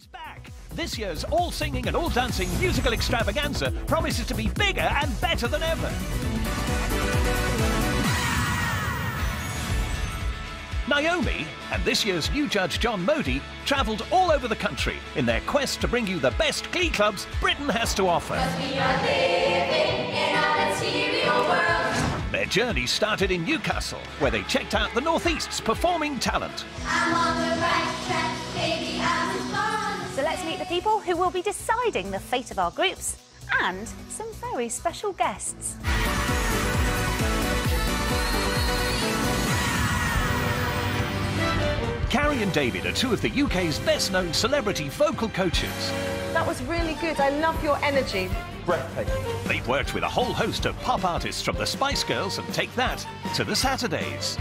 is back. This year's all-singing and all-dancing musical extravaganza promises to be bigger and better than ever. Naomi and this year's new judge John Modi travelled all over the country in their quest to bring you the best Glee clubs Britain has to offer. 'Cause we are living in a material world. Their journey started in Newcastle, where they checked out the Northeast's performing talent. I'm on the right track, baby, I'm fun. So let's meet the people who will be deciding the fate of our groups and some very special guests. Carrie and David are two of the UK's best-known celebrity vocal coaches. That was really good. I love your energy. Breathtaking. They've worked with a whole host of pop artists from the Spice Girls and Take That to the Saturdays.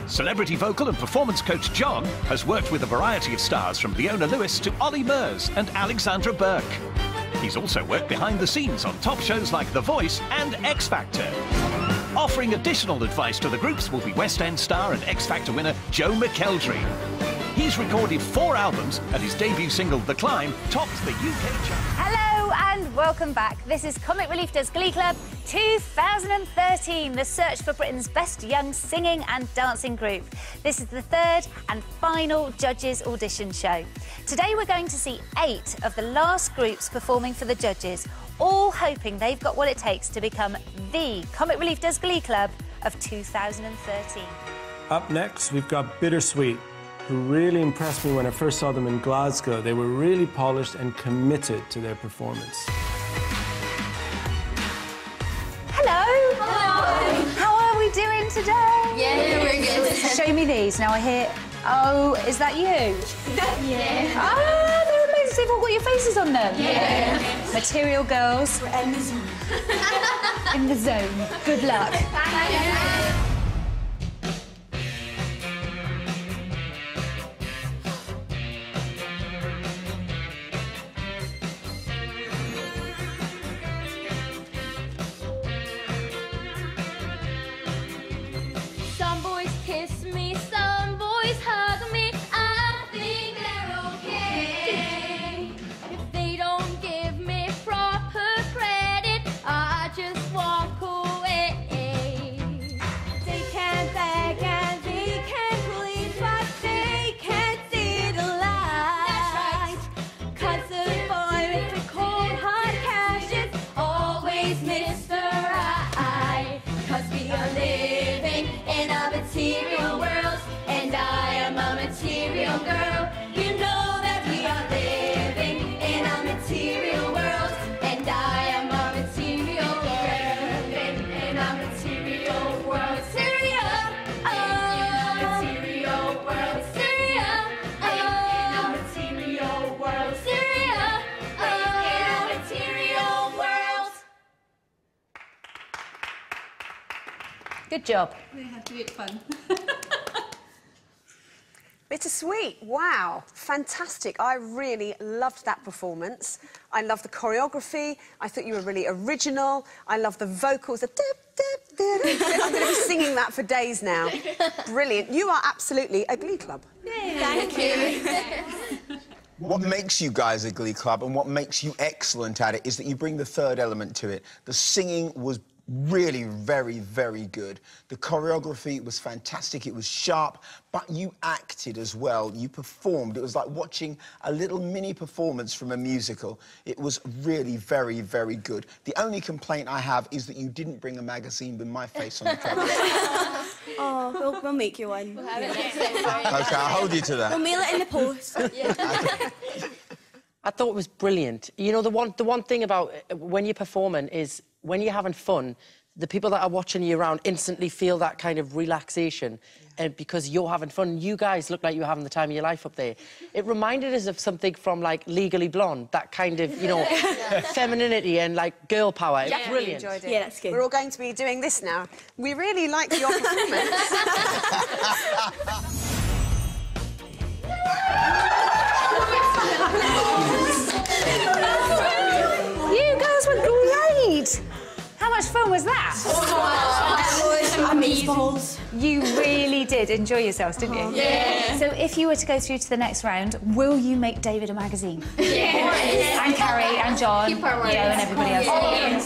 Celebrity vocal and performance coach John has worked with a variety of stars from Leona Lewis to Ollie Murs and Alexandra Burke. He's also worked behind the scenes on top shows like The Voice and X Factor. Offering additional advice to the groups will be West End star and X Factor winner Joe McElderry. He's recorded 4 albums and his debut single, The Climb, topped the UK chart. Hello and welcome back. This is Comic Relief Does Glee Club 2013, the search for Britain's best young singing and dancing group. This is the 3rd and final judges audition show. Today we're going to see 8 of the last groups performing for the judges, all hoping they've got what it takes to become the Comic Relief Does Glee Club of 2013. Up next, we've got Bittersweet, who really impressed me when I first saw them in Glasgow. They were really polished and committed to their performance. Hello. Hello. How are we doing today? Yeah, we're good. Show me these. Now I hear... Oh, is that you? Yeah. Ah, they're amazing. They've all got your faces on them. Yeah. Material girls. We're in the zone. In the zone. Good luck. Some boys kiss me, some boys hug me. I think they're okay. If they don't give me proper credit, I just walk away. They can't beg and they can't plead, but they can't see the light. That's right. 'Cause the boy with the cold hard cash is always Mr. Right. 'Cause we are living in a material world, and I am a material girl. You know that we are living in a material world, and I am a material girl. Living in a material world, material. Material world, material. In a material world, material. In a material world. Good job. They had great fun. Bittersweet. Wow. Fantastic. I really loved that performance. I love the choreography. I thought you were really original. I love the vocals. The dip, dip, dip, dip. I'm going to be singing that for days now. Brilliant. You are absolutely a Glee Club. Thank you. What makes you guys a Glee Club and what makes you excellent at it is that you bring the 3rd element to it. The singing was really very, very good. The choreography was fantastic. It was sharp, but you acted as well. You performed. It was like watching a little mini performance from a musical. It was really very, very good. The only complaint I have is that you didn't bring a magazine with my face on the cover. Oh, we'll make you one. We'll have it next time. OK, I'll hold you to that. We'll mail it in the post. I thought it was brilliant. You know, the one thing about when you're performing is when you're having fun, the people that are watching you around instantly feel that kind of relaxation, and because you're having fun. You guys look like you're having the time of your life up there. It reminded us of something from, like, Legally Blonde, that kind of, you know, femininity and, like, girl power. It's brilliant. Enjoyed it. Yeah, that's good. We're all going to be doing this now. We really liked your performance. You girls were great. How much fun was that? Amazing. You really did. did enjoy yourselves, didn't you? Yeah. So if you were to go through to the next round, will you make David a magazine? Yeah. And Carrie and John, Keep our word. and everybody else.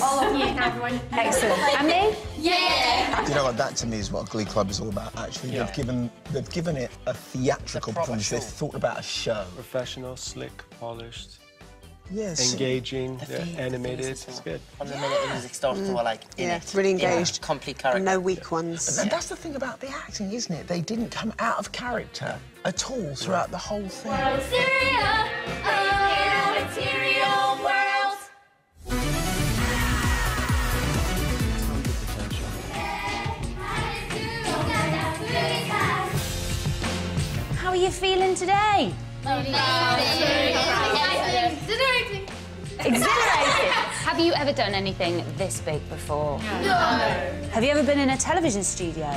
All of you and everyone. Excellent. And me? Yeah. You know what? That to me is what Glee Club is all about. Actually, they've given it a theatrical performance. They've thought about a show. Professional, slick, polished. Yes. Engaging, animated. It's good. From the minute the music starts, we're like in it. Really engaged. Complete character. No weak ones. And that's the thing about the acting, isn't it? They didn't come out of character at all throughout the whole thing. Syria, oh, material world. How are you feeling today? Exhilarated. Have you ever done anything this big before? No. Have you ever been in a television studio?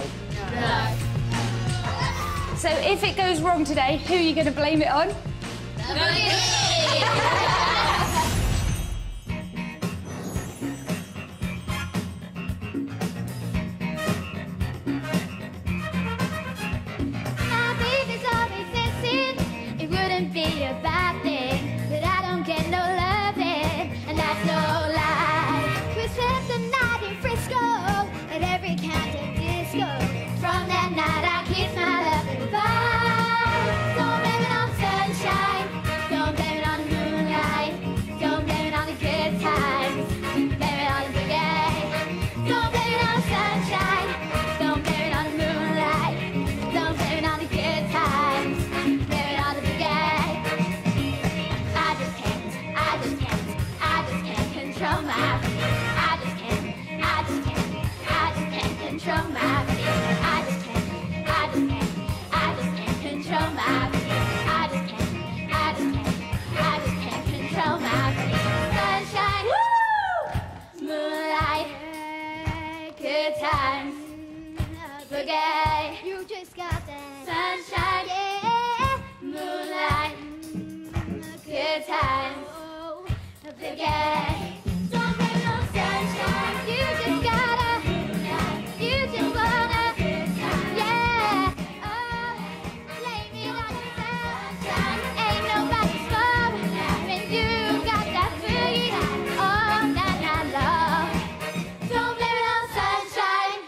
No. So if it goes wrong today, who are you going to blame it on? My baby's always insisting it wouldn't be a bad thing, but I don't get no loving, and that's no lie. We spent the night in Frisco at every kind of disco. From that night I kissed my love goodbye. Don't blame it on sunshine, don't blame it on the moonlight, don't blame it on the good times, blame it on the boogie. Don't blame it on sunshine, don't blame it on the moonlight, don't blame it on the good times, blame it on the boogie. I just can't control my feet. I just can't control my feet. I just can't control my feet. I just can't control my feet. Sunshine, moonlight, good times, boogie. You just got that sunshine, yeah, moonlight, good times, boogie. Don't blame it on sunshine. You just gotta, you just wanna, yeah. Oh, blame it on the sunshine. Ain't nobody's fault when you got that boogie all night long. Don't blame it on sunshine.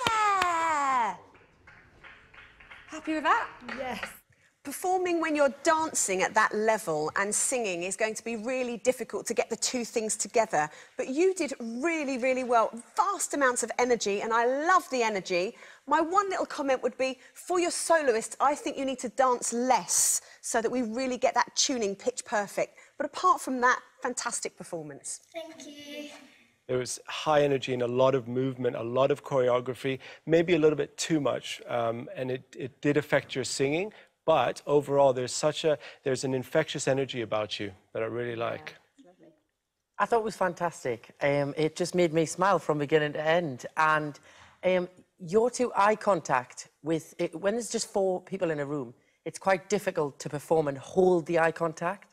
Yeah. Happy with that? Yes. Performing when you're dancing at that level and singing is going to be really difficult to get the two things together. But you did really, really well. Vast amounts of energy, and I love the energy. My one little comment would be, for your soloist, I think you need to dance less so that we really get that tuning pitch perfect. But apart from that, fantastic performance. Thank you. There was high energy and a lot of movement, a lot of choreography, maybe a little bit too much, and it did affect your singing. But overall, there's an infectious energy about you that I really like. I thought it was fantastic. It just made me smile from beginning to end. And your two eye contact with when there's just 4 people in a room, it's quite difficult to perform and hold the eye contact.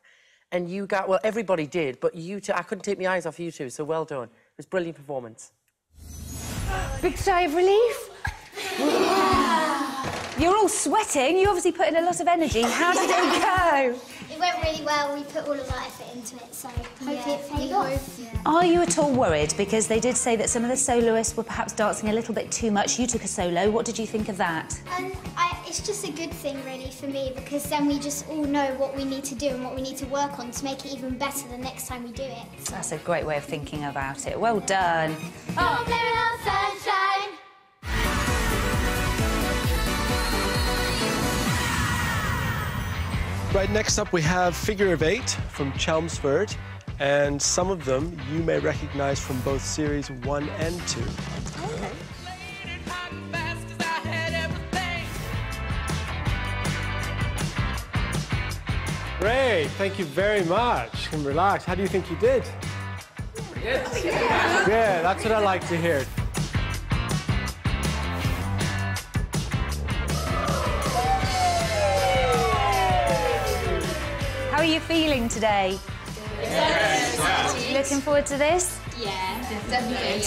And you got, well, everybody did, but you two, I couldn't take my eyes off you two, so well done. It was a brilliant performance. Big sigh of relief. You're all sweating. You obviously put in a lot of energy. How did it go? It went really well. We put all of our effort into it, so hopefully it paid off. Yeah. Are you at all worried? Because they did say that some of the soloists were perhaps dancing a little bit too much. You took a solo. What did you think of that? It's just a good thing, really, for me, because then we just all know what we need to do and what we need to work on to make it even better the next time we do it. So. That's a great way of thinking about it. Well done. Don't blame it on sunshine. Right, next up we have Figure of 8 from Chelmsford, and some of them you may recognize from both series 1 and 2. Okay. Great, thank you very much. And relax. How do you think you did? Good. Yeah, that's what I like to hear. How are you feeling today? Yes. Looking forward to this? Yeah, definitely.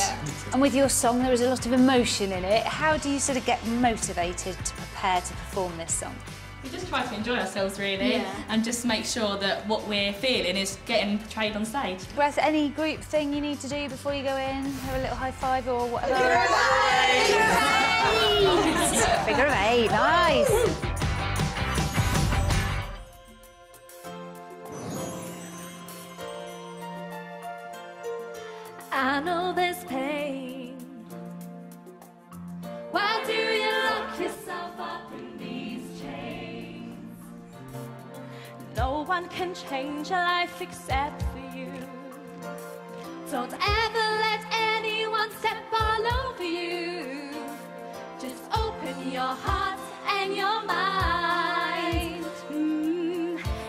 And with your song, there is a lot of emotion in it. How do you sort of get motivated to prepare to perform this song? We just try to enjoy ourselves, really, and just make sure that what we're feeling is getting portrayed on stage. Breath, any group thing you need to do before you go in? Have a little high five or whatever? Figure of eight, nice. I know there's pain. Why do you lock yourself up in these chains? No one can change your life except for you. Don't ever let anyone step all over you. Just open your heart and your mind.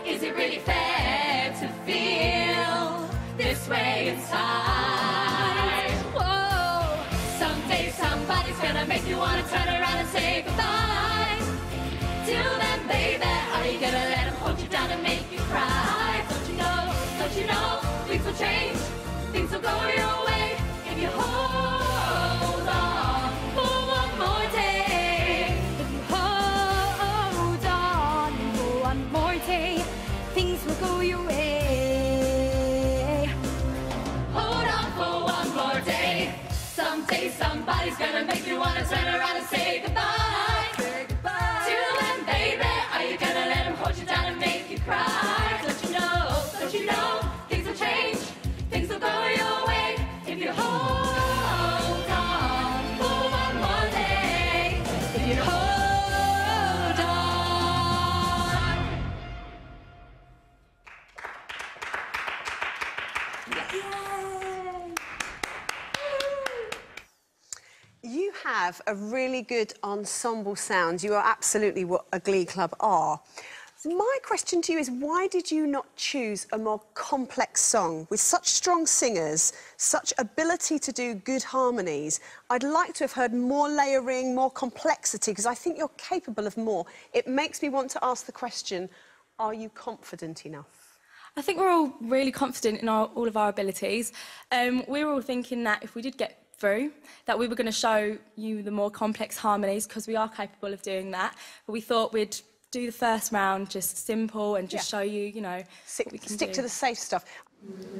Is it really fair to feel this way inside? Whoa. Someday somebody's gonna make you wanna turn around and say goodbye. Till then, baby, are you gonna let him hold you down and make you cry? Don't you know, things will change, things will go your way if you hold on for one more day. If you hold on for one more day, things will go your way. Hold on for one more day. Someday somebody's gonna make you wanna turn around and say goodbye. Say goodbye. Till then, baby, are you gonna let him hold you down and make you cry? Don't you know, things will change, things will go your way if you hold on for one more day. If you hold on. You have a really good ensemble sound. You are absolutely what a Glee Club are. My question to you is, why did you not choose a more complex song? With such strong singers, such ability to do good harmonies, I'd like to have heard more layering, more complexity, because I think you're capable of more. It makes me want to ask the question, are you confident enough? I think we're all really confident in all of our abilities. We were all thinking that if we did get through, that we were going to show you the more complex harmonies, because we are capable of doing that. But we thought we'd do the first round just simple and just show you, you know, what we can stick do. to the safe stuff.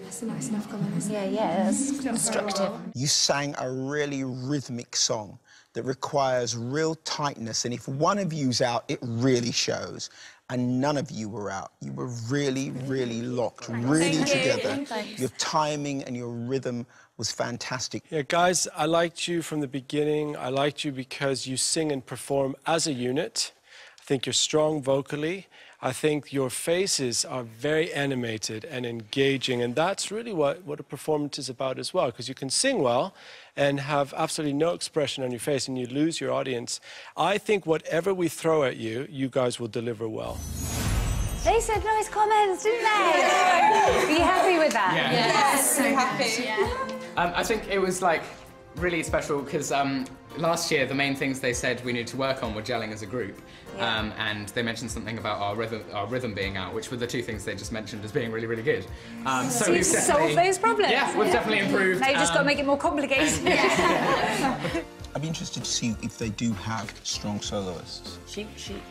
That's a nice enough comment, isn't it? Yeah, that's constructive. You sang a really rhythmic song that requires real tightness, and if one of you's out, it really shows. And none of you were out. You were really, really locked, really together. Your timing and your rhythm was fantastic. Yeah, guys, I liked you from the beginning. I liked you because you sing and perform as a unit. I think you're strong vocally. I think your faces are very animated and engaging, and that's really what a performance is about as well, because you can sing well and have absolutely no expression on your face and you lose your audience. I think whatever we throw at you, you guys will deliver well. They said nice comments, didn't they? Are you happy with that? Yeah. Yes, so happy. Yeah. I think it was like really special because last year the main things they said we needed to work on were gelling as a group, and they mentioned something about our rhythm being out, which were the two things they just mentioned as being really, really good. So you've solved those problems. Yeah, we've definitely improved. Now you've just got to make it more complicated. I'd be interested to see if they do have strong soloists.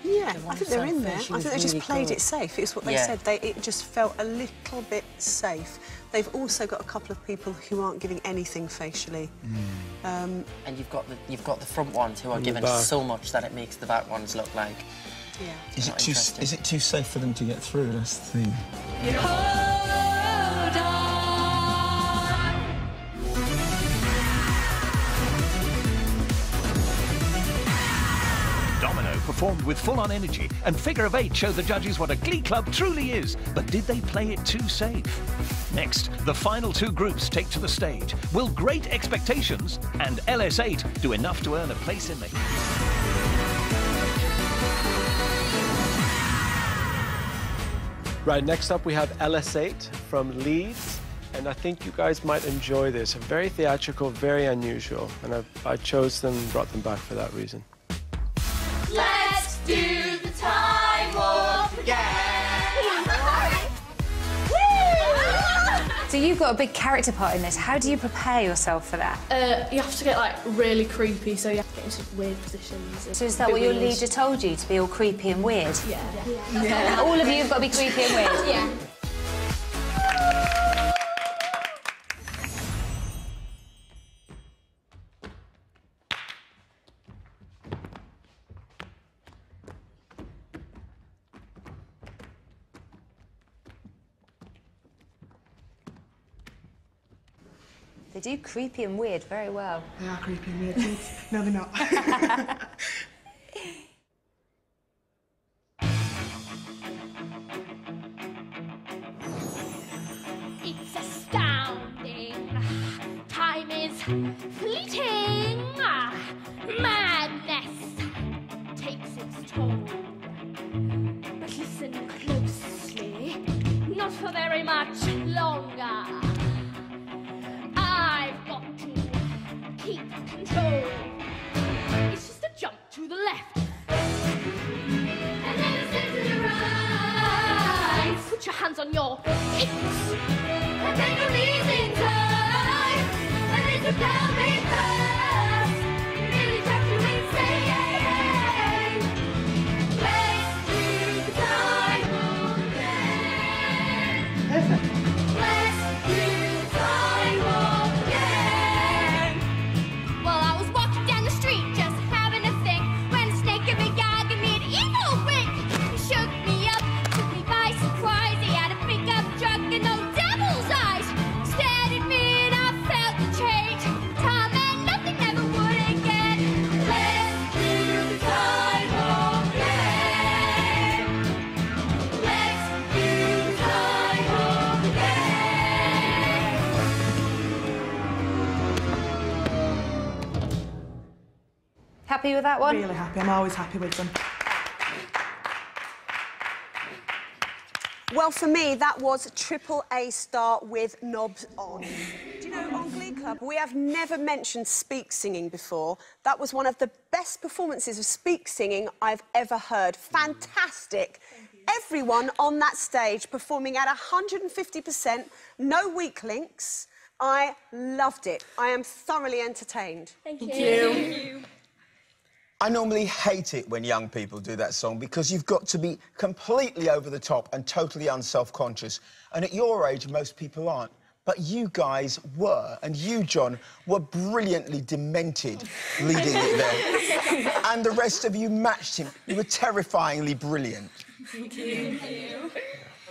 Yeah, I think they're in there. I think they just played it safe. It's what they said. It just felt a little bit safe. They've also got a couple of people who aren't giving anything facially. And you've got the front ones who are giving so much that it makes the back ones look like. Yeah. Is it too safe for them to get through? That's the thing. Hold on. Domino performed with full-on energy, and Figure of Eight showed the judges what a Glee Club truly is. But did they play it too safe? Next, the final two groups take to the stage. Will Great Expectations and LS8 do enough to earn a place in the... Right, next up we have LS8 from Leeds, and I think you guys might enjoy this. Very theatrical, very unusual, and I chose them and brought them back for that reason. Let's do the time warp again. So you've got a big character part in this. How do you prepare yourself for that? You have to get like really creepy, so you have to get into weird positions. So is that what your leader told you, to be all creepy and weird? Yeah. All of you have got to be creepy and weird? Yeah. They do creepy and weird very well. They are creepy and weird kids. No, they're not. It's astounding. Time is fleeting. Madness takes its toll. But listen closely. Not for very much longer. I've got to keep control. It's just a jump to the left. And then a step to the right. Put your hands on your hips. And then release in time. And then you tell me first. Really drive you insane. Let's do the time again. Perfect. Let's do the time again. Well, I was walking down the street just having a think when a snake in the eye gave me an evil wink. He shook me up, took me by surprise. He had a pickup truck and no devil's eyes. Stared at me and I felt the change. Time and nothing ever would again. Let's do the time again. Let's do the time again. Happy with that one? Really happy. I'm always happy with them. Well, for me, that was AAA star with knobs on. Do you know, on Glee Club, we have never mentioned speak singing before. That was one of the best performances of speak singing I've ever heard. Fantastic. Everyone on that stage performing at 150%, no weak links. I loved it. I am thoroughly entertained. Thank you. I normally hate it when young people do that song because you've got to be completely over the top and totally unself-conscious. And at your age, most people aren't. But you guys were, and you, John, were brilliantly demented leading it there. And the rest of you matched him. You were terrifyingly brilliant. Thank you.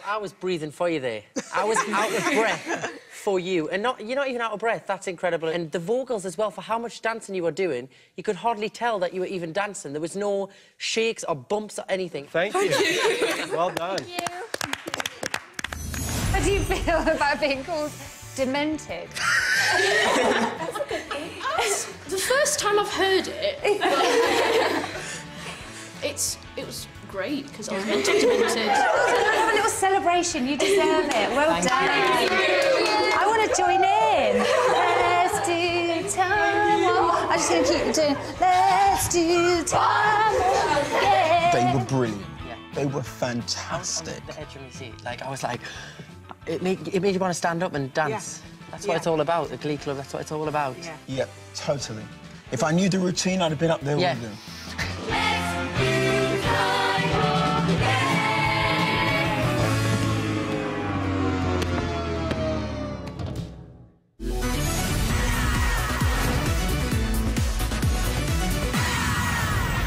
I was breathing for you there. I was out of breath for you. And you're not even out of breath. That's incredible. And the vocals as well, for how much dancing you were doing, you could hardly tell that you were even dancing. There was no shakes or bumps or anything. Thank you. Well done. Thank you. How do you feel about being called demented? The first time I've heard it, it was great because I was meant to be demented. Have a little celebration. You deserve it. Well done. I want to join in. Let's do time. I'm just going to keep doing. Let's do time. Yeah. They were brilliant. Yeah. They were fantastic. On the edge of my seat. Like, I was like, it made you want to stand up and dance. Yeah. That's what it's all about, the Glee Club. That's what it's all about. Yeah. Yeah, totally. If I knew the routine, I'd have been up there with them.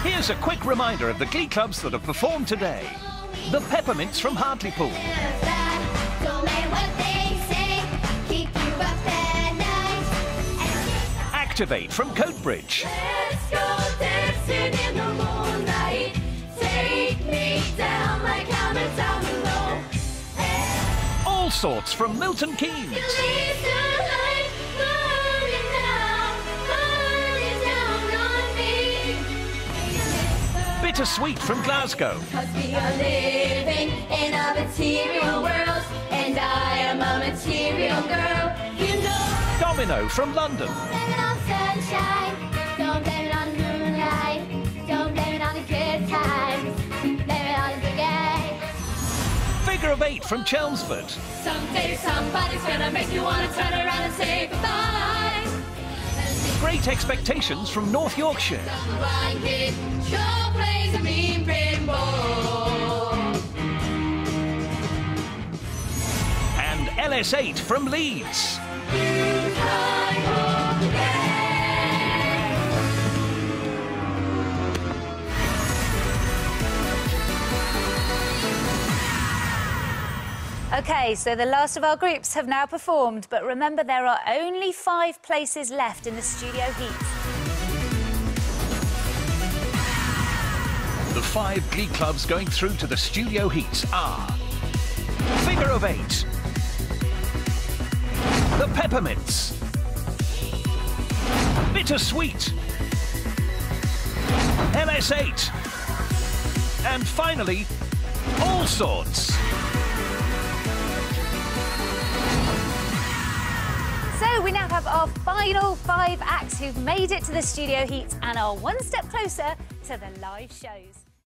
Here's a quick reminder of the Glee clubs that have performed today. The Peppermints from Hartlepool. Activate from Coatbridge. Let's go dancing in the moonlight. Take me down like I'm down below. All Sorts from Milton Keynes. Bittersweet from Glasgow. 'Cause we are living in a material world, and I am a material girl. You know. Domino from London. Don't blame it on sunshine. Don't blame it on the moonlight. Don't blame it on the good times. Blame it on the boogie. Figure of 8 from Chelmsford. Someday somebody's gonna make you wanna turn around and say goodbye. Great Expectations from North Yorkshire. Blind kid sure plays a mean pinball. And LS8 from Leeds. OK, so the last of our groups have now performed, but remember there are only 5 places left in the studio heat. The 5 Glee clubs going through to the studio heats are Figure of 8, The Peppermints, Bittersweet, LS8, and finally, All Sorts. So we now have our final 5 acts who've made it to the studio heat and are one step closer to the live shows.